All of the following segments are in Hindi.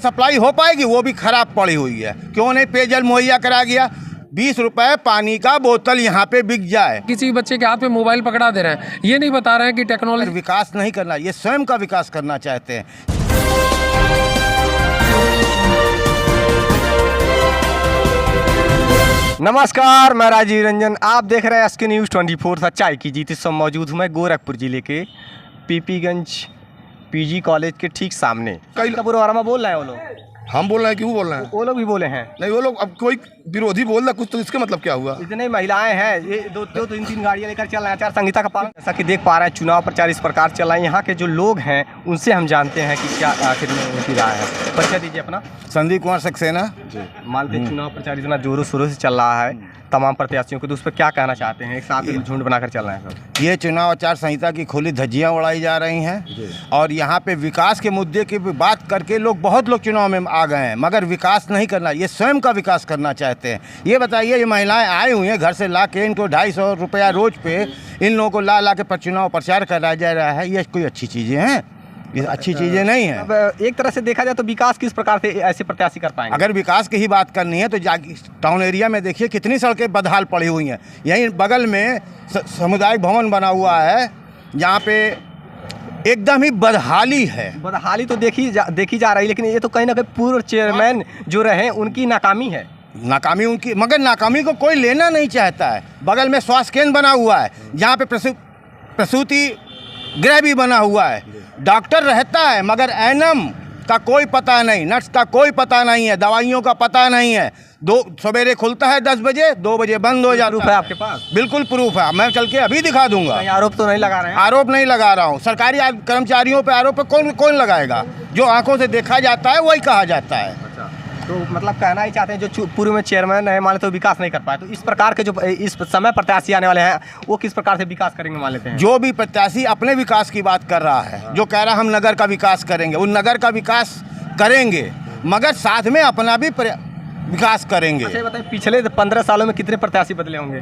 सप्लाई हो पाएगी, वो भी खराब पड़ी हुई है। क्यों नहीं पेयजल मुहैया करा गया? 20 रुपए पानी का बोतल यहाँ पे बिक जाए। किसी बच्चे के हाथ में मोबाइल पकड़ा दे रहे हैं, ये नहीं बता रहे हैं कि टेक्नोलॉजी विकास नहीं करना, ये स्वयं का विकास करना चाहते हैं। नमस्कार, मैं राजीव रंजन, आप देख रहे हैं एसके न्यूज़ 24 सच्चाई की जीत। इस समय मौजूद हूँ मैं गोरखपुर जिले के पीपीगंज पीजी कॉलेज के ठीक सामने। कई कपूरवारा बोल रहे हैं वो लोग, हम बोल रहे हैं, क्यों बोल रहे हैं? वो लोग भी बोले हैं। नहीं, वो लोग अब कोई विरोधी बोल रहा कुछ, तो इसका मतलब क्या हुआ? इतने महिलाएं हैं, ये दो तीन गाड़ियां लेकर चल रहे हैं। आचार संहिता का पालन जैसा कि देख पा रहे हैं, चुनाव प्रचार इस प्रकार चल रहा है। यहाँ के जो लोग हैं उनसे हम जानते हैं कि क्या आखिर में उनकी राय है। परिचय दीजिए अपना। संदीप कुमार सक्सेना। मानते हैं चुनाव प्रचार इतना जोरों शोरों से चल रहा है तमाम प्रत्याशियों को, तो उस पर क्या कहना चाहते हैं? एक साथ झुंड बनाकर चल रहे हैं सब। ये चुनाव आचार संहिता की खुली धज्जियां उड़ाई जा रही हैं और यहाँ पे विकास के मुद्दे की भी बात करके बहुत लोग चुनाव में आ गए हैं, मगर विकास नहीं करना, ये स्वयं का विकास करना चाहते हैं। ये बताइए, ये महिलाएं आई हुई हैं घर से ला के, इनको 250 रुपया रोज पे इन लोगों को ला के चुनाव प्रचार कराया जा रहा है। ये कोई अच्छी चीज़ें हैं? ये अच्छी चीज़ें नहीं हैं। अब एक तरह से देखा जाए तो विकास किस प्रकार से ऐसे प्रत्याशी कर पाएंगे? अगर विकास की ही बात करनी है तो टाउन एरिया में देखिए कितनी सड़कें बदहाल पड़ी हुई हैं। यहीं बगल में सामुदायिक भवन बना हुआ है, जहाँ पे एकदम ही बदहाली है। बदहाली तो देखी जा रही है, लेकिन ये तो कहीं ना कहीं पूर्व चेयरमैन जो रहे उनकी नाकामी है। नाकामी उनकी, मगर नाकामी को कोई लेना नहीं चाहता है। बगल में स्वास्थ्य केंद्र बना हुआ है, जहाँ पे प्रसूति गृह भी बना हुआ है, डॉक्टर रहता है, मगर एनम का कोई पता नहीं, नर्स का कोई पता नहीं है, दवाइयों का पता नहीं है। सवेरे खुलता है 10 बजे, 2 बजे बंद हो जाता है। प्रूफ है आपके पास? बिल्कुल प्रूफ है, मैं चल के अभी दिखा दूंगा। आरोप तो नहीं लगा रहे हैं? आरोप नहीं लगा रहा हूँ। सरकारी कर्मचारियों पे आरोप कौन लगाएगा? जो आंखों से देखा जाता है वही कहा जाता है। तो मतलब कहना ही चाहते हैं जो पूर्व में चेयरमैन है मान तो विकास नहीं कर पाए, तो इस प्रकार के जो इस समय प्रत्याशी आने वाले हैं वो किस प्रकार से विकास करेंगे मान लेते हैं? जो भी प्रत्याशी अपने विकास की बात कर रहा है, जो कह रहा है हम नगर का विकास करेंगे, उन नगर का विकास करेंगे, मगर साथ में अपना भी विकास करेंगे। अच्छा बताइए, पिछले 15 सालों में कितने प्रत्याशी बदले होंगे?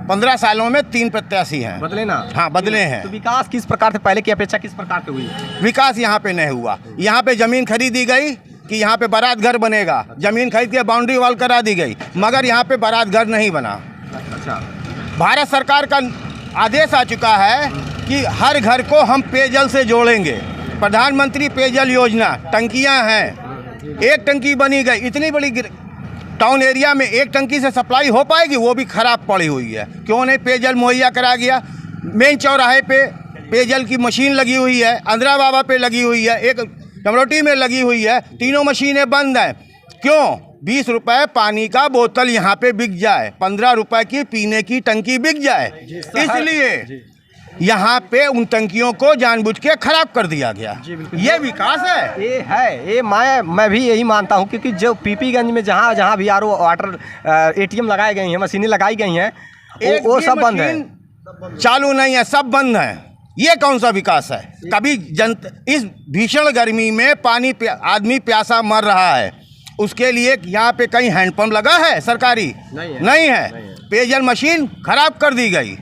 15 सालों में 3 प्रत्याशी हैं। बदले ना? हाँ, बदले हैं। तो विकास किस प्रकार से, पहले की अपेक्षा किस प्रकार से हुई? विकास यहाँ पे नहीं हुआ। यहाँ पे जमीन खरीदी गई कि यहाँ पे बारात घर बनेगा, जमीन खरीद के बाउंड्री वॉल करा दी गई, मगर यहाँ पे बारात घर नहीं बना। अच्छा, भारत भारत सरकार का आदेश आ चुका है कि हर घर को हम पेयजल से जोड़ेंगे। प्रधानमंत्री पेयजल योजना, टंकियाँ हैं, एक टंकी बनी गई, इतनी बड़ी टाउन एरिया में एक टंकी से सप्लाई हो पाएगी, वो भी खराब पड़ी हुई है। क्यों नहीं पेयजल मुहैया करा गया? मेन चौराहे पे पेयजल की मशीन लगी हुई है, अंद्रा बाबा पे लगी हुई है, एक डमरोटी में लगी हुई है, तीनों मशीनें बंद हैं। क्यों? 20 रुपए पानी का बोतल यहाँ पे बिक जाए, 15 रुपए की पीने की टंकी बिक जाए, इसलिए यहाँ पे उन टंकियों को जानबूझ के खराब कर दिया गया। ये विकास है? ये है, ये मैं भी यही मानता हूँ, क्योंकि जो पीपीगंज में जहाँ भी आरओ वाटर एटीएम लगाए गए हैं, मशीनें लगाई गई हैं, वो सब बंद है, चालू नहीं है, सब बंद है। ये कौन सा विकास है? कभी इस भीषण गर्मी में आदमी प्यासा मर रहा है, उसके लिए यहाँ पे कहीं हैंडपंप लगा है सरकारी? नहीं है। पेयजल मशीन खराब कर दी गई,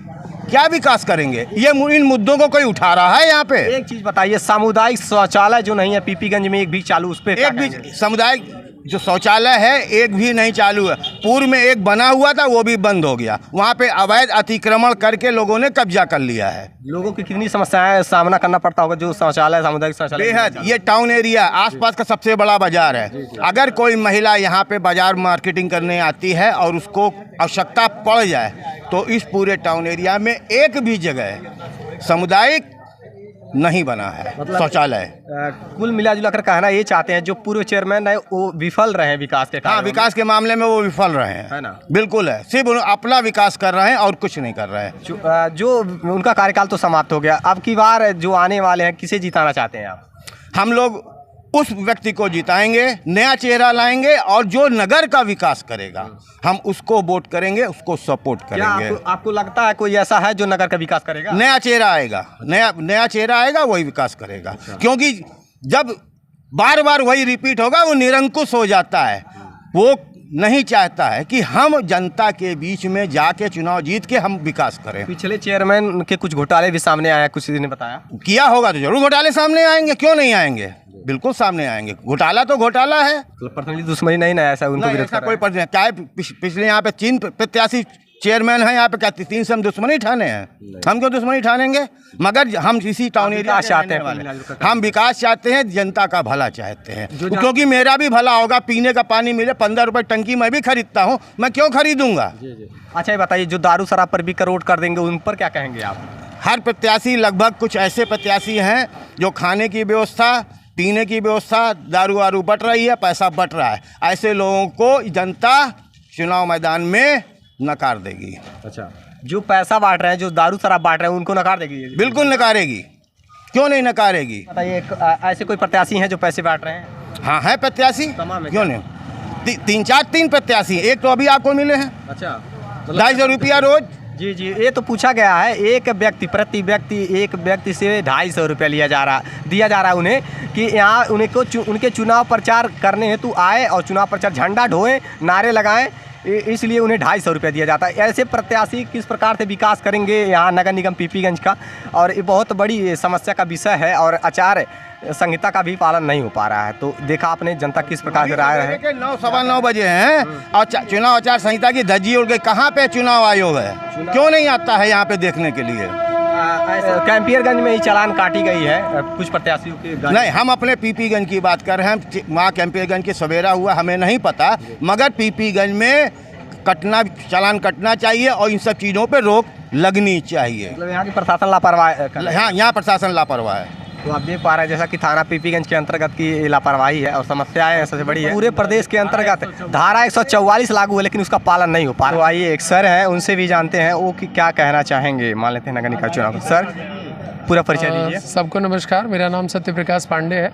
क्या विकास करेंगे? ये इन मुद्दों को कोई उठा रहा है यहाँ पे? एक चीज़ बताइए, सामुदायिक शौचालय जो नहीं है पीपीगंज में एक भी चालू, उस पर एक भी सामुदायिक जो शौचालय है एक भी नहीं चालू है। पूर्व में एक बना हुआ था, वो भी बंद हो गया। वहाँ पे अवैध अतिक्रमण करके लोगों ने कब्जा कर लिया है। लोगों की कितनी समस्याएं सामना करना पड़ता होगा जो शौचालय, सामुदायिक शौचालय? बेहद। ये टाउन एरिया आसपास का सबसे बड़ा बाजार है। अगर कोई महिला यहाँ पे बाजार मार्केटिंग करने आती है और उसको आवश्यकता पड़ जाए, तो इस पूरे टाउन एरिया में एक भी जगह सामुदायिक नहीं बना है, मतलब शौचालय। कुल मिला जुला कर कहना ये चाहते हैं जो पूर्व चेयरमैन है वो विफल रहे हैं विकास के? हाँ, विकास के मामले में वो विफल रहे हैं, है ना? बिल्कुल है, सिर्फ अपना विकास कर रहे हैं और कुछ नहीं कर रहे हैं। जो उनका कार्यकाल तो समाप्त हो गया, अब की बार जो आने वाले हैं किसे जिताना चाहते हैं आप? हम लोग उस व्यक्ति को जिताएंगे, नया चेहरा लाएंगे और जो नगर का विकास करेगा हम उसको वोट करेंगे, उसको सपोर्ट करेंगे। आपको लगता है कोई ऐसा है जो नगर का विकास करेगा? नया चेहरा आएगा, नया चेहरा आएगा, वही विकास करेगा। क्योंकि जब बार बार वही रिपीट होगा वो निरंकुश हो जाता है, वो नहीं चाहता है कि हम जनता के बीच में जाके चुनाव जीत के हम विकास करें। पिछले चेयरमैन के कुछ घोटाले भी सामने आया, कुछ ने बताया। किया होगा तो जरूर घोटाले सामने आएंगे, क्यों नहीं आएंगे, बिल्कुल सामने आएंगे। घोटाला तो घोटाला है, मतलब पर्सनली दुश्मनी नहीं ना, ऐसा उनको नहीं, विरोध ऐसा कर कोई रहे हैं। क्या है, पिछले यहाँ पे 3 प्रत्याशी चेयरमैन हैं, यहाँ पे क्या 3 से हम दुश्मनी ठाने हैं? हम क्यों दुश्मनी ठानेंगे? मगर हम इसी टाउन एरिया विकास चाहते हैं, हम विकास चाहते हैं, जनता का भला चाहते हैं, क्योंकि मेरा भी भला होगा। पीने का पानी मिले, 15 रुपए टंकी मैं भी खरीदता हूँ, मैं क्यों खरीदूंगा? अच्छा ये बताइए, जो दारू शराब पर भी कर वोट कर देंगे उन पर क्या कहेंगे आप? हर प्रत्याशी, लगभग कुछ ऐसे प्रत्याशी हैं जो खाने की व्यवस्था, पीने की व्यवस्था, दारू वारू बट रही है, पैसा बट रहा है, ऐसे लोगों को जनता चुनाव मैदान में नकार देगी। अच्छा, जो पैसा बांट रहे हैं, जो दारू शराब बांट रहे हैं, उनको नकार देगी? बिल्कुल नकारेगी, क्यों नहीं नकारेगी? बताइए, ऐसे कोई प्रत्याशी हैं जो पैसे बांट रहे हैं? हाँ है प्रत्याशी, तमाम है क्यों नहीं? 3 प्रत्याशी, एक तो अभी आपको मिले हैं। अच्छा, 250 रुपया रोज। जी जी, ये तो पूछा गया है, एक व्यक्ति प्रति व्यक्ति एक व्यक्ति से 250 रुपया दिया जा रहा है उन्हें, कि यहाँ उनके चुनाव प्रचार करने हेतु आए और चुनाव प्रचार झंडा ढोएं, नारे लगाएं, इसलिए उन्हें 250 रुपया दिया जाता है। ऐसे प्रत्याशी किस प्रकार से विकास करेंगे यहाँ नगर निगम पीपीगंज का? और ये बहुत बड़ी समस्या का विषय है और आचार संहिता का भी पालन नहीं हो पा रहा है। तो देखा आपने जनता किस प्रकार से राय है। 9 सवा 9 बजे हैं और चुनाव आचार संहिता की धज्जी उड़ गई। कहाँ पे चुनाव आयोग है? क्यों नहीं आता है यहाँ पे देखने के लिए? कैंपियरगंज में ही चालान काटी गई है कुछ प्रत्याशियों के। नहीं, हम अपने पीपीगंज की बात कर रहे हैं। वहाँ कैंपियरगंज के सवेरा हुआ हमें नहीं पता, मगर पीपीगंज में चालान कटना चाहिए और इन सब चीज़ों पे रोक लगनी चाहिए। मतलब यहाँ की प्रशासन लापरवाह है। हाँ, यहाँ प्रशासन लापरवाह है। तो आप देख पा रहे हैं जैसा कि थाना पीपीगंज के अंतर्गत की लापरवाही है और समस्याएं सबसे बड़ी है। पूरे प्रदेश के अंतर्गत धारा 144 लागू है, लेकिन उसका पालन नहीं हो पा रहा। तो आइए एक सर हैं, उनसे भी जानते हैं वो कि क्या कहना चाहेंगे। मान लेते हैं नगर निकाय चुनाव। सर पूरा परिचय दीजिए। सबको नमस्कार, मेरा नाम सत्य प्रकाश पांडे है।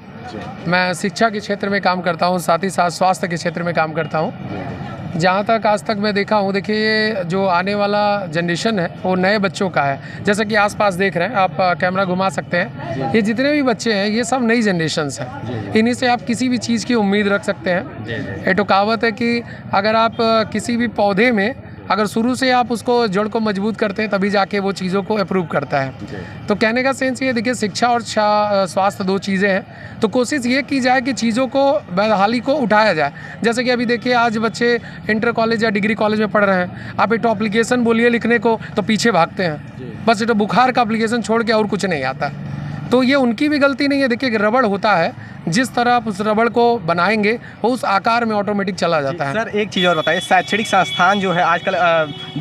मैं शिक्षा के क्षेत्र में काम करता हूँ, साथ ही साथ स्वास्थ्य के क्षेत्र में काम करता हूँ। जहाँ तक आज तक मैं देखा हूँ, देखिए ये जो आने वाला जनरेशन है वो नए बच्चों का है। जैसे कि आसपास देख रहे हैं आप, कैमरा घुमा सकते हैं, ये जितने भी बच्चे हैं ये सब नई जनरेशन्स हैं। इन्हीं से आप किसी भी चीज़ की उम्मीद रख सकते हैं। ये तो कहावत है कि अगर आप किसी भी पौधे में अगर शुरू से आप उसको जड़ को मजबूत करते हैं तभी जाके वो चीज़ों को अप्रूव करता है। तो कहने का सेंस ये देखिए, शिक्षा और स्वास्थ्य 2 चीज़ें हैं। तो कोशिश ये की जाए कि चीज़ों को बहाली को उठाया जाए। जैसे कि अभी देखिए आज बच्चे इंटर कॉलेज या डिग्री कॉलेज में पढ़ रहे हैं, आप एक एप्लीकेशन बोलिए लिखने को तो पीछे भागते हैं। बस ये बुखार का एप्लीकेशन छोड़ के और कुछ नहीं आता। तो ये उनकी भी गलती नहीं है। देखिए रबड़ होता है, जिस तरह आप उस रबड़ को बनाएंगे वो उस आकार में ऑटोमेटिक चला जाता है। सर एक चीज़ और बताइए, शैक्षणिक संस्थान जो है आजकल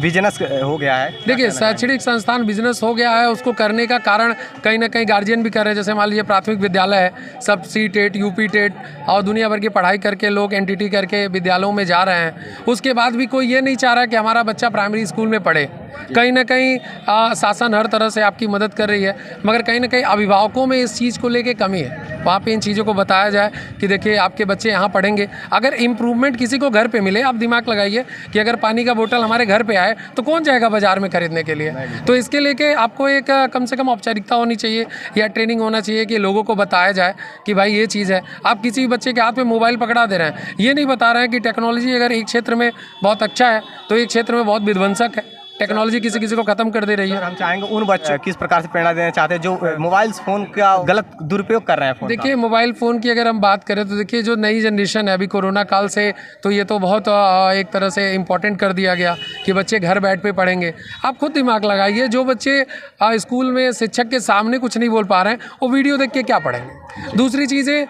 बिजनेस हो गया है। देखिए शैक्षणिक संस्थान बिजनेस हो गया है, उसको करने का कारण कहीं ना कहीं गार्जियन भी कर रहे हैं। जैसे मान लीजिए प्राथमिक विद्यालय है, सब सी-टेट, यूपी टेट और दुनिया भर की पढ़ाई करके लोग एनटीटी करके विद्यालयों में जा रहे हैं। उसके बाद भी कोई ये नहीं चाह रहा कि हमारा बच्चा प्राइमरी स्कूल में पढ़े। कहीं ना कहीं शासन हर तरह से आपकी मदद कर रही है, मगर कहीं ना कहीं अभिभावकों में इस चीज़ को लेके कमी है। वहाँ पे इन चीज़ों को बताया जाए कि देखिए आपके बच्चे यहाँ पढ़ेंगे। अगर इम्प्रूवमेंट किसी को घर पे मिले, आप दिमाग लगाइए कि अगर पानी का बोतल हमारे घर पे आए तो कौन जाएगा बाज़ार में खरीदने के लिए? तो इसके लेके आपको एक कम से कम औपचारिकता होनी चाहिए या ट्रेनिंग होना चाहिए कि लोगों को बताया जाए कि भाई ये चीज़ है। आप किसी भी बच्चे के हाथ में मोबाइल पकड़ा दे रहे हैं, ये नहीं बता रहे हैं कि टेक्नोलॉजी अगर एक क्षेत्र में बहुत अच्छा है तो एक क्षेत्र में बहुत विध्वंसक है। टेक्नोलॉजी किसी किसी को खत्म कर दे रही है। हम चाहेंगे उन बच्चों किस प्रकार से प्रेरणा देना चाहते हैं जो मोबाइल फ़ोन का गलत दुरुपयोग कर रहे हैं। देखिए मोबाइल फ़ोन की अगर हम बात करें तो देखिए जो नई जनरेशन है अभी कोरोना काल से, तो ये तो बहुत एक तरह से इम्पोर्टेंट कर दिया गया कि बच्चे घर बैठ पे पढ़ेंगे। आप खुद दिमाग लगाइए, जो बच्चे स्कूल में शिक्षक के सामने कुछ नहीं बोल पा रहे हैं वो वीडियो देख के क्या पढ़ेंगे? दूसरी चीज़ें,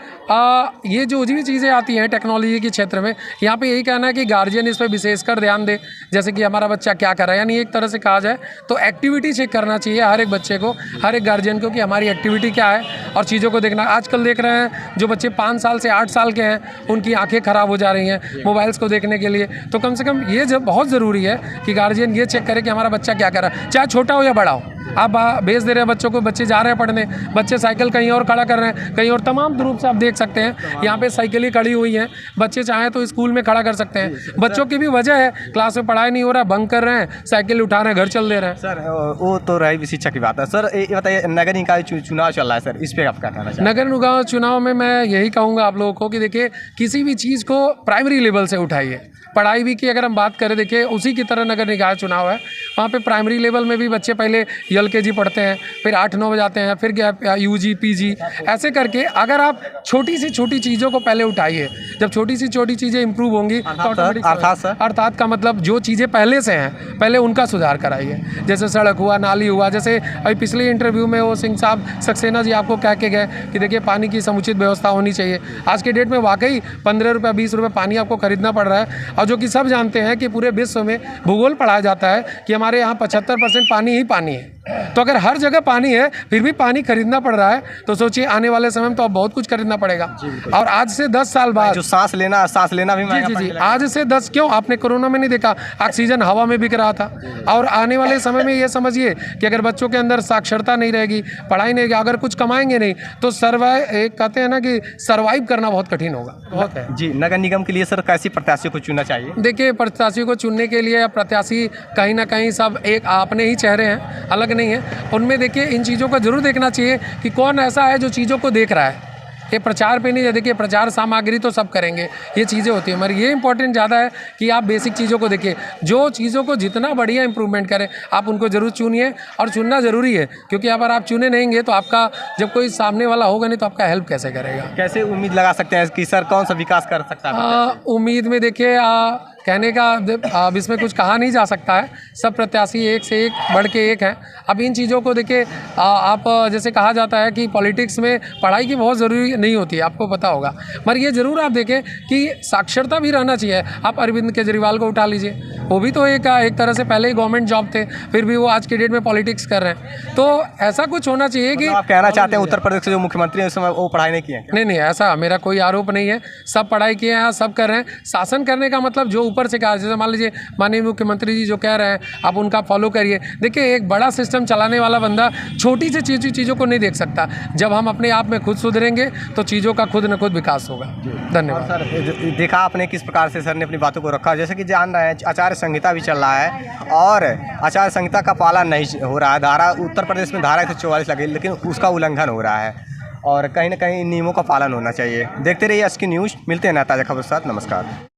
ये जो भी चीज़ें आती हैं टेक्नोलॉजी के क्षेत्र में, यहाँ पे यही कहना है कि गार्जियन इस पर विशेषकर ध्यान दे। जैसे कि हमारा बच्चा क्या कर रहा है, यानी एक तरह से कहा जाए तो एक्टिविटी चेक करना चाहिए हर एक बच्चे को, हर एक गार्जियन को, कि हमारी एक्टिविटी क्या है और चीज़ों को देखना। आजकल देख रहे हैं जो बच्चे 5 साल से 8 साल के हैं उनकी आंखें ख़राब हो जा रही हैं मोबाइल्स को देखने के लिए। तो कम से कम ये जब बहुत ज़रूरी है कि गार्जियन ये चेक करे कि हमारा बच्चा क्या कर रहा है, चाहे छोटा हो या बड़ा हो। आप भेज दे रहे हैं बच्चों को, बच्चे जा रहे हैं पढ़ने, बच्चे साइकिल कहीं और खड़ा कर रहे हैं, कहीं और तमाम रूप से आप देख सकते हैं यहाँ पे साइकिल ही खड़ी हुई हैं। बच्चे चाहें तो स्कूल में खड़ा कर सकते हैं। बच्चों की भी वजह है, क्लास में पढ़ाई नहीं हो रहा, बंक कर रहे हैं, साइकिल उठा रहे हैं, घर चल दे रहे हैं। सर वो तो रही शिक्षा की बात है। सर ये बताइए, नगर निकाय चुनाव चल रहा है सर, इस पर आप क्या कहना चाहेंगे? नगर निगम चुनाव में मैं यही कहूँगा आप लोगों को कि देखिए, किसी भी चीज़ को प्राइमरी लेवल से उठाइए। पढ़ाई भी की अगर हम बात करें, देखिए उसी की तरह नगर निकाय चुनाव है, वहाँ पे प्राइमरी लेवल में भी बच्चे पहले LKG पढ़ते हैं, फिर 8-9 बजाते हैं, फिर UG PG, ऐसे करके अगर आप छोटी सी छोटी चीज़ों को पहले उठाइए, जब छोटी सी छोटी चीज़ें इंप्रूव होंगी तो अर्थात का मतलब जो चीज़ें पहले से हैं पहले उनका सुधार कराइए। जैसे सड़क हुआ, नाली हुआ, जैसे अभी पिछले इंटरव्यू में वो सिंह साहब सक्सेना जी आपको कह के गए कि देखिए पानी की समुचित व्यवस्था होनी चाहिए। आज के डेट में वाकई 15 रुपये 20 रुपये पानी आपको खरीदना पड़ रहा है, और जो कि सब जानते हैं कि पूरे विश्व में भूगोल पढ़ाया जाता है कि हमारे यहाँ 75% पानी ही पानी है। तो अगर हर जगह पानी है फिर भी पानी खरीदना पड़ रहा है, तो सोचिए आने वाले समय में तो अब बहुत कुछ खरीदना पड़ेगा। और आज से 10 साल बाद जो सांस लेना भी महंगा जी आज से 10 क्यों, आपने कोरोना में नहीं देखा ऑक्सीजन हवा में बिक रहा था। और आने वाले समय में ये समझिए कि अगर बच्चों के अंदर साक्षरता नहीं रहेगी, पढ़ाई नहीं रहेगी, अगर कुछ कमाएंगे नहीं तो कहते हैं ना कि सर्वाइव करना बहुत कठिन होगा। बहुत है जी। नगर निगम के लिए सर कैसी प्रत्याशियों को चुनना चाहिए? देखिए, प्रत्याशी को चुनने के लिए प्रत्याशी कहीं ना कहीं सब एक अपने ही चेहरे हैं, अलग नहीं है। उनमें देखिए इन चीज़ों को जरूर देखना चाहिए कि कौन ऐसा है जो चीज़ों को देख रहा है। ये प्रचार पे नहीं है, देखिए प्रचार सामग्री तो सब करेंगे, ये चीज़ें होती हैं, मगर ये इंपॉर्टेंट ज़्यादा है कि आप बेसिक चीज़ों को देखिए। जो चीज़ों को जितना बढ़िया इंप्रूवमेंट करें आप उनको ज़रूर चुनिए, और चुनना ज़रूरी है, क्योंकि अगर आप चुने नहीं तो आपका जब कोई सामने वाला होगा नहीं तो आपका हेल्प कैसे करेगा। कैसे उम्मीद लगा सकते हैं कि सर कौन सा विकास कर सकता है? उम्मीद में देखिए कहने का अब इसमें कुछ कहा नहीं जा सकता है। सब प्रत्याशी एक से एक बढ़ के एक हैं। अब इन चीज़ों को देखिए, आप जैसे कहा जाता है कि पॉलिटिक्स में पढ़ाई की बहुत ज़रूरी नहीं होती है, आपको पता होगा, मगर ये ज़रूर आप देखें कि साक्षरता भी रहना चाहिए। आप अरविंद केजरीवाल को उठा लीजिए, वो भी तो एक तरह से पहले ही गवर्नमेंट जॉब थे, फिर भी वो आज की डेट में पॉलिटिक्स कर रहे हैं। तो ऐसा कुछ होना चाहिए कि आप कहना चाहते हैं उत्तर प्रदेश के जो मुख्यमंत्री हैं उस समय वो पढ़ाई नहीं किए हैं? नहीं, ऐसा मेरा कोई आरोप नहीं है। सब पढ़ाई किए हैं, सब कर रहे हैं। शासन करने का मतलब जो ऊपर से कहा, जैसे मान लीजिए माननीय मुख्यमंत्री जी जो कह रहे हैं आप उनका फॉलो करिए। देखिए, एक बड़ा सिस्टम चलाने वाला बंदा छोटी से चीज़ों को नहीं देख सकता। जब हम अपने आप में खुद सुधरेंगे तो चीज़ों का खुद न खुद विकास होगा। धन्यवाद। सर देखा आपने किस प्रकार से सर ने अपनी बातों को रखा। जैसे कि जान रहे हैं आचार्य संहिता भी चल रहा है और आचार्य संहिता का पालन नहीं हो रहा है। धारा उत्तर प्रदेश में धारा 144 लगी, लेकिन उसका उल्लंघन हो रहा है, और कहीं ना कहीं नियमों का पालन होना चाहिए। देखते रहिए SK न्यूज़, मिलते हैं नया ताज़ा खबर के साथ। नमस्कार।